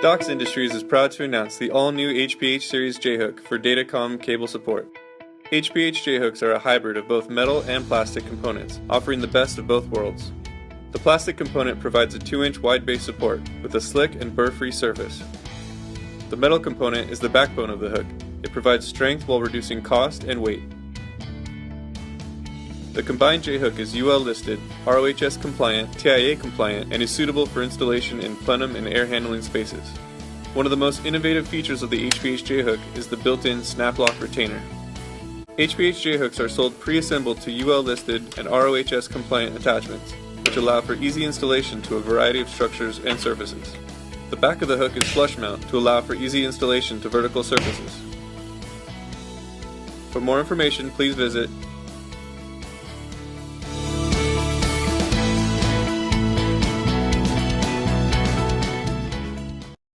Dox Industries is proud to announce the all-new HPH Series J-Hook for Datacom cable support. HPH J-Hooks are a hybrid of both metal and plastic components, offering the best of both worlds. The plastic component provides a 2-inch wide base support with a slick and burr-free surface. The metal component is the backbone of the hook. It provides strength while reducing cost and weight. The combined J-Hook is UL listed, ROHS compliant, TIA compliant, and is suitable for installation in plenum and air handling spaces. One of the most innovative features of the HPH J-Hook is the built-in snap lock retainer. HPH J-Hooks are sold pre-assembled to UL listed and ROHS compliant attachments, which allow for easy installation to a variety of structures and surfaces. The back of the hook is flush mount to allow for easy installation to vertical surfaces. For more information, please visit